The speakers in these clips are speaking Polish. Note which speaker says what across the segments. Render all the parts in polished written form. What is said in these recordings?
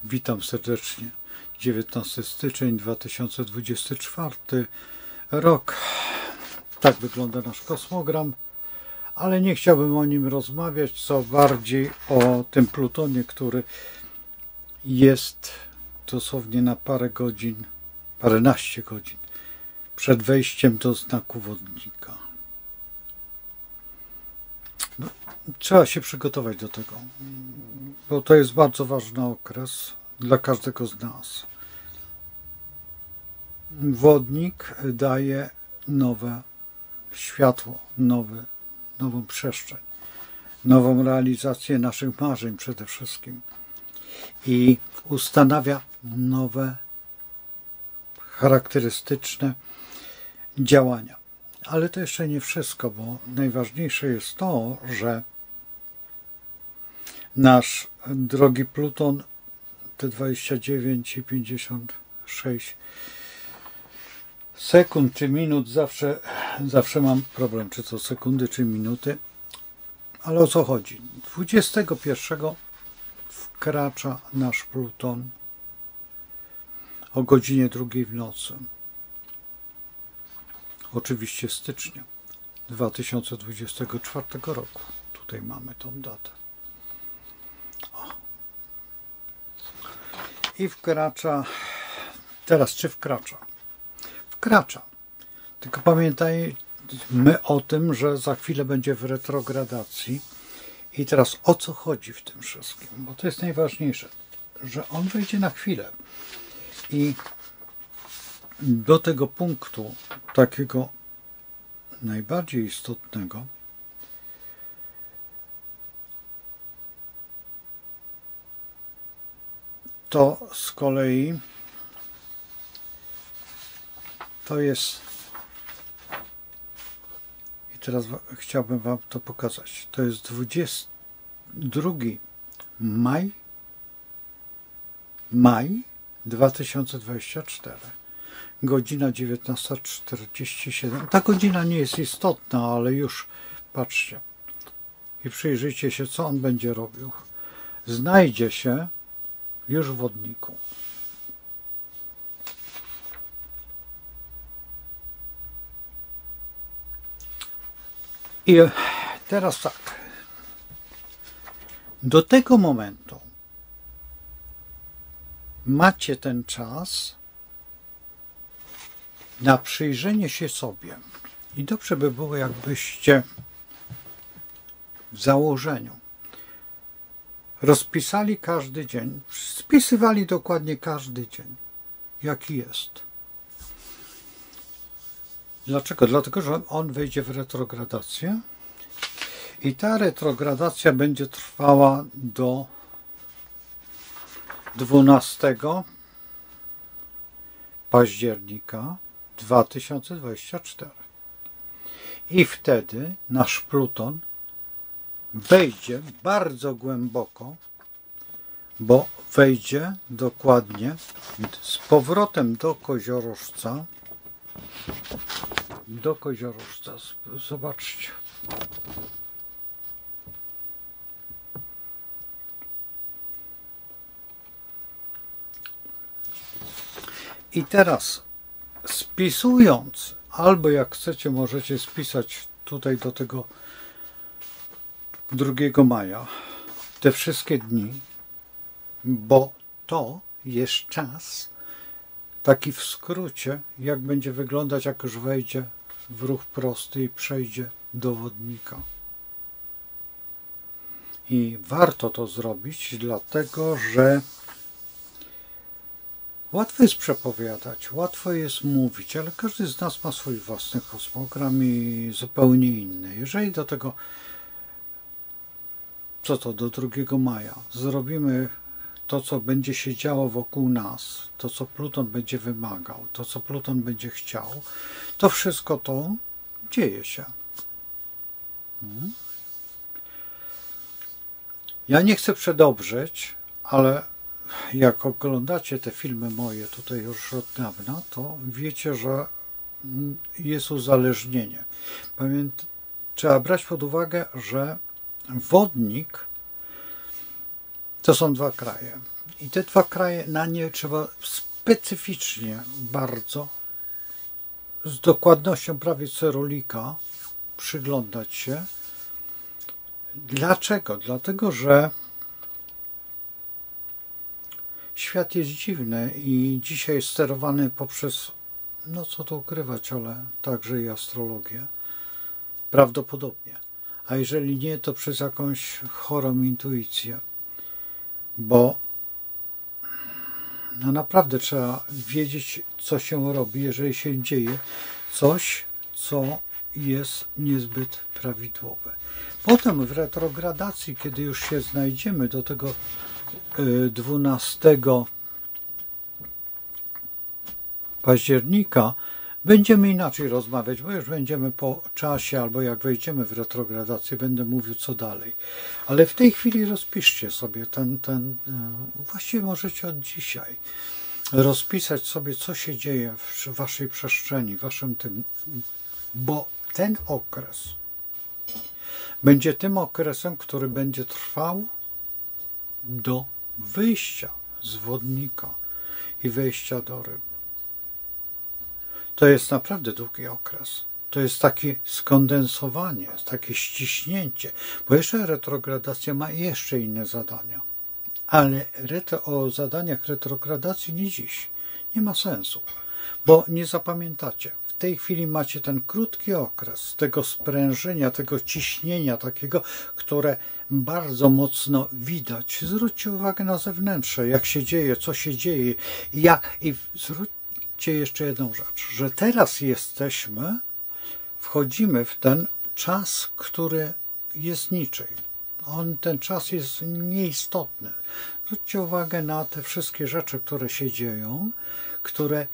Speaker 1: Witam serdecznie. 19 styczeń 2024 rok. Tak wygląda nasz kosmogram, ale nie chciałbym o nim rozmawiać, co bardziej o tym Plutonie, który jest dosłownie na parę godzin, paręnaście godzin przed wejściem do znaku wodnika. Trzeba się przygotować do tego, bo to jest bardzo ważny okres dla każdego z nas. Wodnik daje nowe światło, nową przestrzeń, nową realizację naszych marzeń przede wszystkim i ustanawia nowe, charakterystyczne działania. Ale to jeszcze nie wszystko, bo najważniejsze jest to, że nasz drogi Pluton, te 29,56 sekund czy minut, zawsze mam problem, czy to sekundy, czy minuty, ale o co chodzi? 21 wkracza nasz Pluton o godzinie 2 w nocy. Oczywiście stycznia 2024 roku. Tutaj mamy tą datę. I wkracza. Teraz czy wkracza? Wkracza. Tylko pamiętajmy o tym, że za chwilę będzie w retrogradacji. I teraz o co chodzi w tym wszystkim? Bo to jest najważniejsze, że on wejdzie na chwilę. I do tego punktu, takiego najbardziej istotnego, to z kolei to jest, i teraz chciałbym Wam to pokazać, to jest 22 maj 2024. Godzina 19:47. Ta godzina nie jest istotna, ale już patrzcie i przyjrzyjcie się, co on będzie robił. Znajdzie się już w wodniku. I teraz tak. Do tego momentu macie ten czas na przyjrzenie się sobie. I dobrze by było, jakbyście w założeniu rozpisali każdy dzień, spisywali dokładnie każdy dzień, jaki jest. Dlaczego? Dlatego, że on wejdzie w retrogradację i ta retrogradacja będzie trwała do 12 października 2024. I wtedy nasz Pluton wejdzie bardzo głęboko, bo wejdzie dokładnie z powrotem do Koziorożca. Do Koziorożca. Zobaczcie. I teraz spisując, albo jak chcecie, możecie spisać tutaj do tego 2 maja te wszystkie dni, bo to jest czas, taki w skrócie, jak będzie wyglądać, jak już wejdzie w ruch prosty i przejdzie do wodnika. I warto to zrobić, dlatego że łatwo jest przepowiadać, łatwo jest mówić, ale każdy z nas ma swój własny kosmogram i zupełnie inny. Jeżeli do tego, do 2 maja zrobimy to, co będzie się działo wokół nas, to, co Pluton będzie wymagał, to, co Pluton będzie chciał, to wszystko to dzieje się. Ja nie chcę przedobrzeć, ale jak oglądacie te filmy moje tutaj już od dawna, to wiecie, że jest uzależnienie. Trzeba brać pod uwagę, że wodnik to są 2 kraje. I te dwa kraje, na nie trzeba specyficznie bardzo, z dokładnością prawie cerolika przyglądać się. Dlaczego? Dlatego, że świat jest dziwny i dzisiaj jest sterowany poprzez, no co tu ukrywać, ale także i astrologię. Prawdopodobnie. A jeżeli nie, to przez jakąś chorą intuicję. Bo no naprawdę trzeba wiedzieć, co się robi, jeżeli się dzieje coś, co jest niezbyt prawidłowe. Potem w retrogradacji, kiedy już się znajdziemy do tego 12 października, będziemy inaczej rozmawiać, bo już będziemy po czasie, albo jak wejdziemy w retrogradację, będę mówił co dalej. Ale w tej chwili rozpiszcie sobie właściwie możecie od dzisiaj rozpisać sobie, co się dzieje w waszej przestrzeni, w waszym tym, bo ten okres będzie tym okresem, który będzie trwał do wyjścia z wodnika i wejścia do ryb. To jest naprawdę długi okres. To jest takie skondensowanie, takie ściśnięcie, bo jeszcze retrogradacja ma jeszcze inne zadania. Ale o zadaniach retrogradacji nie dziś. Nie ma sensu, bo nie zapamiętacie. W tej chwili macie ten krótki okres tego sprężenia, tego ciśnienia takiego, które bardzo mocno widać. Zwróćcie uwagę na zewnętrzne, jak się dzieje, co się dzieje. I zwróćcie jeszcze jedną rzecz, że teraz wchodzimy w ten czas, który jest niczej. Ten czas jest nieistotny. Zwróćcie uwagę na te wszystkie rzeczy, które się dzieją, które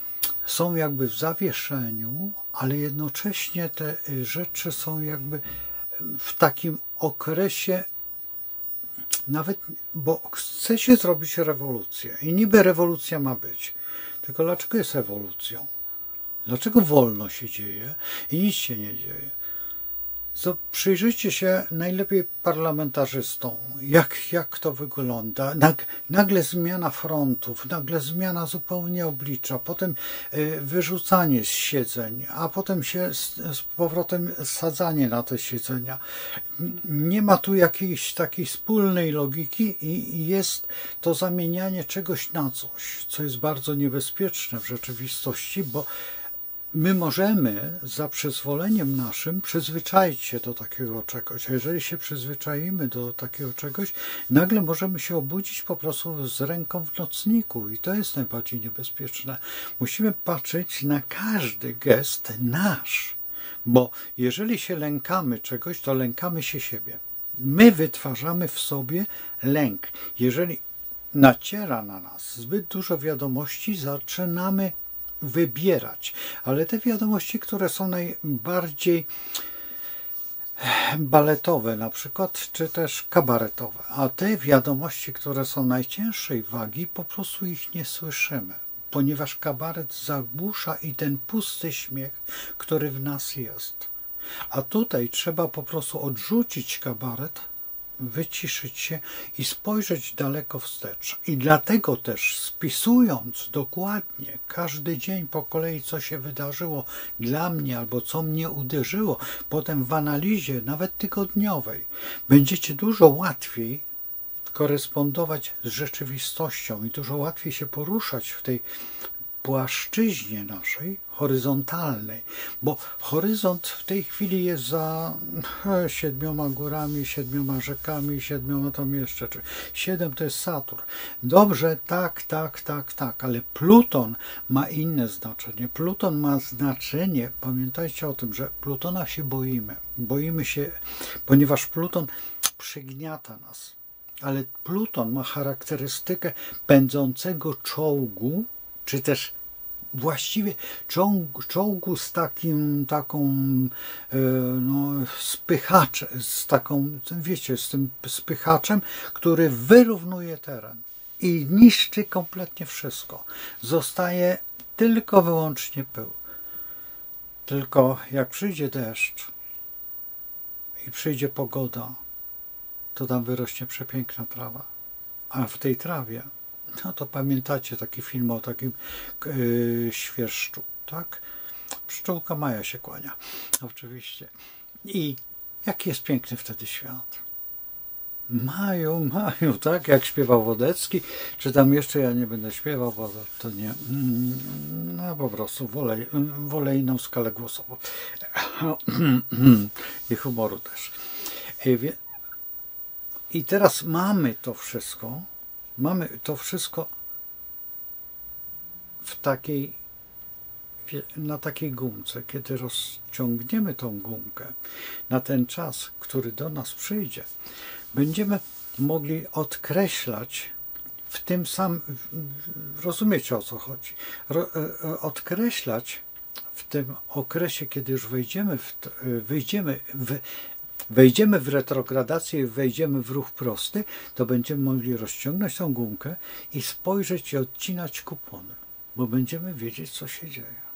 Speaker 1: są jakby w zawieszeniu, ale jednocześnie te rzeczy są jakby w takim okresie, nawet, bo chce się zrobić rewolucję i niby rewolucja ma być. Tylko dlaczego jest ewolucją? Dlaczego wolno się dzieje i nic się nie dzieje? Przyjrzyjcie się najlepiej parlamentarzystom, jak to wygląda. Nagle zmiana frontów, nagle zmiana zupełnie oblicza, potem wyrzucanie z siedzeń, a potem się z powrotem sadzanie na te siedzenia. Nie ma tu jakiejś takiej wspólnej logiki i jest to zamienianie czegoś na coś, co jest bardzo niebezpieczne w rzeczywistości, bo my możemy za przyzwoleniem naszym przyzwyczaić się do takiego czegoś, a jeżeli się przyzwyczaimy do takiego czegoś, nagle możemy się obudzić po prostu z ręką w nocniku i to jest najbardziej niebezpieczne. Musimy patrzeć na każdy gest nasz, bo jeżeli się lękamy czegoś, to lękamy się siebie. My wytwarzamy w sobie lęk. Jeżeli naciera na nas zbyt dużo wiadomości, zaczynamy wybierać, ale te wiadomości, które są najbardziej baletowe na przykład, czy też kabaretowe, a te wiadomości, które są najcięższej wagi, po prostu ich nie słyszymy, ponieważ kabaret zagłusza i ten pusty śmiech, który w nas jest. A tutaj trzeba po prostu odrzucić kabaret, wyciszyć się i spojrzeć daleko wstecz. I dlatego też spisując dokładnie każdy dzień po kolei, co się wydarzyło dla mnie albo co mnie uderzyło, potem w analizie, nawet tygodniowej, będziecie dużo łatwiej korespondować z rzeczywistością i dużo łatwiej się poruszać w tej płaszczyźnie naszej horyzontalnej, bo horyzont w tej chwili jest za 7 górami, 7 rzekami, 7 tam jeszcze, 7 to jest Saturn. Dobrze, tak, ale Pluton ma inne znaczenie. Pluton ma znaczenie, pamiętajcie o tym, że Plutona się boimy. Boimy się, ponieważ Pluton przygniata nas. Ale Pluton ma charakterystykę pędzącego czołgu, czy też właściwie czołgu z taką spychaczem, wiecie, z tym spychaczem, który wyrównuje teren i niszczy kompletnie wszystko. Zostaje tylko wyłącznie pył. Tylko jak przyjdzie deszcz i przyjdzie pogoda, to tam wyrośnie przepiękna trawa. A w tej trawie No to pamiętacie taki film o takim świerszczu, tak? Pszczółka Maja się kłania, oczywiście. I jaki jest piękny wtedy świat. Maju, Maju, tak? Jak śpiewał Wodecki, czy tam jeszcze ja nie będę śpiewał, bo to nie, no po prostu wolę inną skalę głosową. I humoru też. I teraz mamy to wszystko na takiej gumce. Kiedy rozciągniemy tą gumkę na ten czas, który do nas przyjdzie, będziemy mogli odkreślać w tym samym, rozumiecie o co chodzi, odkreślać w tym okresie, kiedy już wejdziemy w retrogradację i wejdziemy w ruch prosty, to będziemy mogli rozciągnąć tą gumkę i spojrzeć i odcinać kupony, bo będziemy wiedzieć, co się dzieje.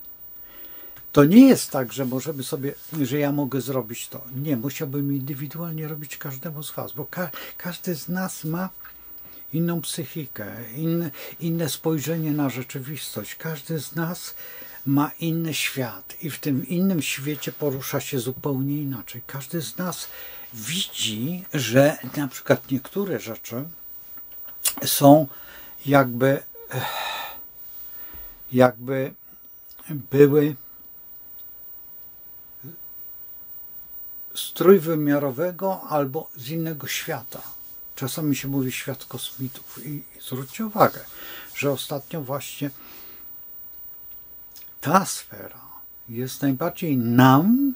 Speaker 1: To nie jest tak, że możemy sobie, że ja mogę zrobić to. Nie, musiałbym indywidualnie robić każdemu z was, bo każdy z nas ma inną psychikę, inne spojrzenie na rzeczywistość. Każdy z nas ma inny świat i w tym innym świecie porusza się zupełnie inaczej. Każdy z nas widzi, że na przykład niektóre rzeczy są jakby były z trójwymiarowego albo z innego świata. Czasami się mówi świat kosmitów i zwróćcie uwagę, że ostatnio właśnie ta sfera jest najbardziej nam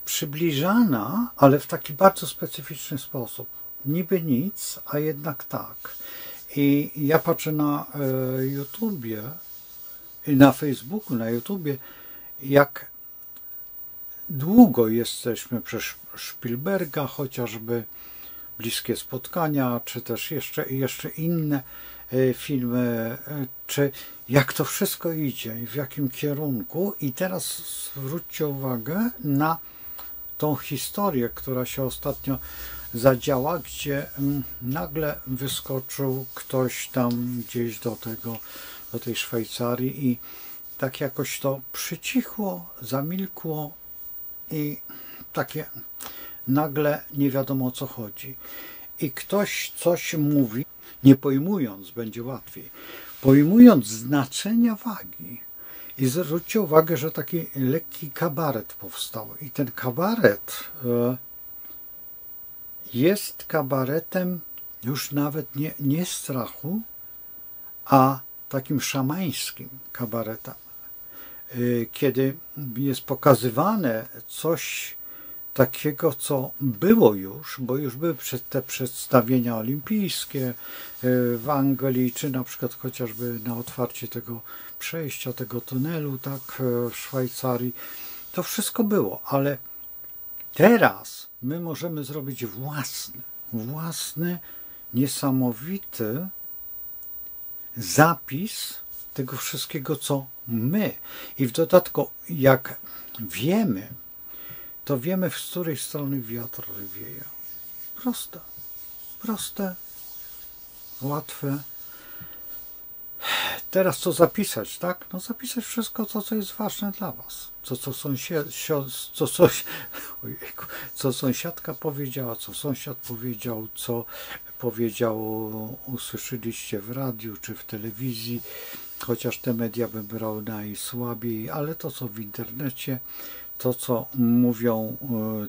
Speaker 1: przybliżana, ale w taki bardzo specyficzny sposób. Niby nic, a jednak tak. I ja patrzę na YouTubie, na Facebooku, na YouTubie, jak długo jesteśmy przez Spielberga, chociażby Bliskie Spotkania, czy też jeszcze inne filmy, czy jak to wszystko idzie i w jakim kierunku. I teraz zwróćcie uwagę na tą historię, która się ostatnio zadziała, gdzie nagle wyskoczył ktoś tam gdzieś do tej Szwajcarii i tak jakoś to przycichło, zamilkło i takie nagle nie wiadomo o co chodzi. I ktoś coś mówi, nie pojmując, będzie łatwiej, pojmując znaczenia wagi. I zwróćcie uwagę, że taki lekki kabaret powstał. I ten kabaret jest kabaretem już nawet nie strachu, a takim szamańskim kabaretem. Kiedy jest pokazywane coś takiego, co było już, bo już były te przedstawienia olimpijskie w Anglii, czy na przykład chociażby na otwarcie tego przejścia, tego tunelu, tak, w Szwajcarii. To wszystko było, ale teraz my możemy zrobić własny, niesamowity zapis tego wszystkiego, co my. I w dodatku, jak wiemy, to wiemy, z której strony wiatr wieje. Proste, łatwe. Teraz co zapisać, tak? No zapisać wszystko to, co jest ważne dla was. Co sąsiadka powiedziała, co sąsiad powiedział, co usłyszeliście w radiu czy w telewizji, chociaż te media wybrały najsłabiej, ale to, co w internecie, to, co mówią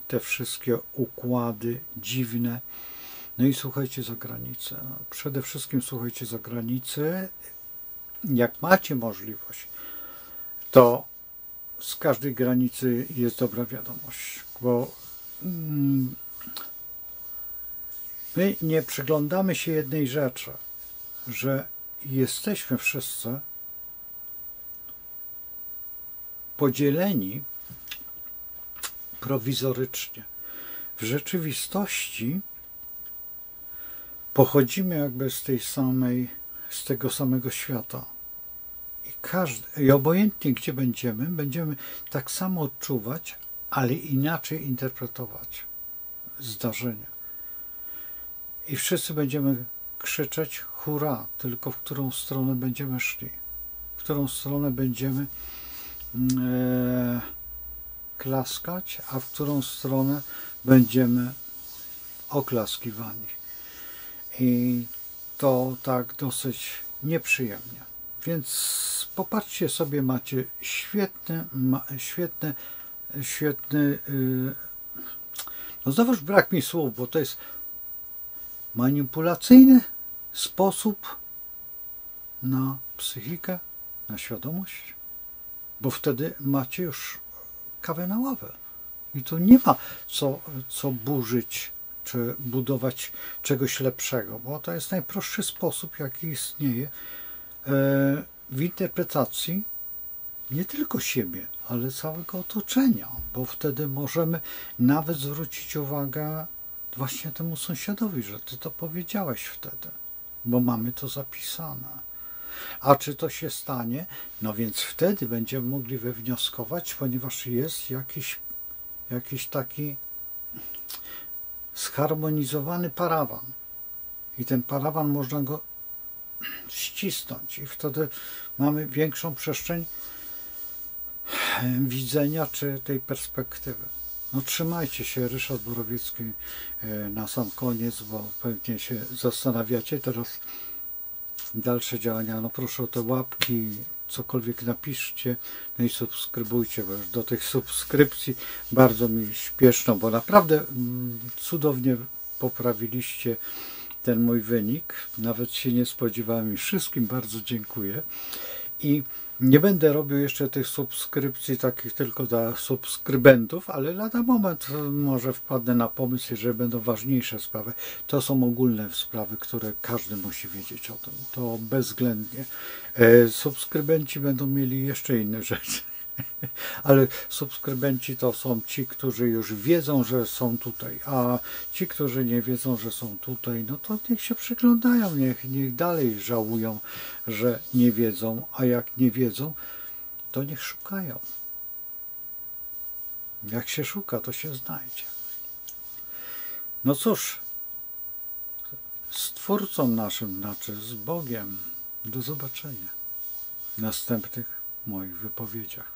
Speaker 1: te wszystkie układy dziwne. No i słuchajcie za granicę. Przede wszystkim słuchajcie za granicę. Jak macie możliwość, to z każdej granicy jest dobra wiadomość, bo my nie przyglądamy się jednej rzeczy, że jesteśmy wszyscy podzieleni prowizorycznie. W rzeczywistości pochodzimy jakby z tego samego świata. I obojętnie gdzie będziemy tak samo odczuwać, ale inaczej interpretować zdarzenia. I wszyscy będziemy krzyczeć hurra, tylko w którą stronę będziemy szli, w którą stronę będziemy klaskać, a w którą stronę będziemy oklaskiwani. I to tak dosyć nieprzyjemnie. Więc popatrzcie sobie, macie świetny, no znowuż brak mi słów, bo to jest manipulacyjny sposób na psychikę, na świadomość, bo wtedy macie już kawę na ławę i tu nie ma co burzyć czy budować czegoś lepszego, bo to jest najprostszy sposób, jaki istnieje w interpretacji nie tylko siebie, ale całego otoczenia, bo wtedy możemy nawet zwrócić uwagę właśnie temu sąsiadowi, że ty to powiedziałeś wtedy, bo mamy to zapisane. A czy to się stanie? No więc wtedy będziemy mogli wywnioskować, ponieważ jest jakiś taki zharmonizowany parawan. I ten parawan można go ścisnąć i wtedy mamy większą przestrzeń widzenia czy tej perspektywy. No trzymajcie się, Ryszard Borowiecki na sam koniec, bo pewnie się zastanawiacie teraz dalsze działania. No proszę o te łapki, cokolwiek napiszcie, no i subskrybujcie, bo już do tych subskrypcji bardzo mi śpieszno, bo naprawdę cudownie poprawiliście ten mój wynik. Nawet się nie spodziewałem i wszystkim bardzo dziękuję. I nie będę robił jeszcze tych subskrypcji takich tylko dla subskrybentów, ale lada moment może wpadnę na pomysł, jeżeli będą ważniejsze sprawy. To są ogólne sprawy, które każdy musi wiedzieć o tym. To bezwzględnie. Subskrybenci będą mieli jeszcze inne rzeczy. Ale subskrybenci to są ci, którzy już wiedzą, że są tutaj, a ci, którzy nie wiedzą, że są tutaj, no to niech się przyglądają, niech dalej żałują, że nie wiedzą, a jak nie wiedzą, to niech szukają. Jak się szuka, to się znajdzie. No cóż, z Twórcą naszym, znaczy z Bogiem, do zobaczenia w następnych moich wypowiedziach.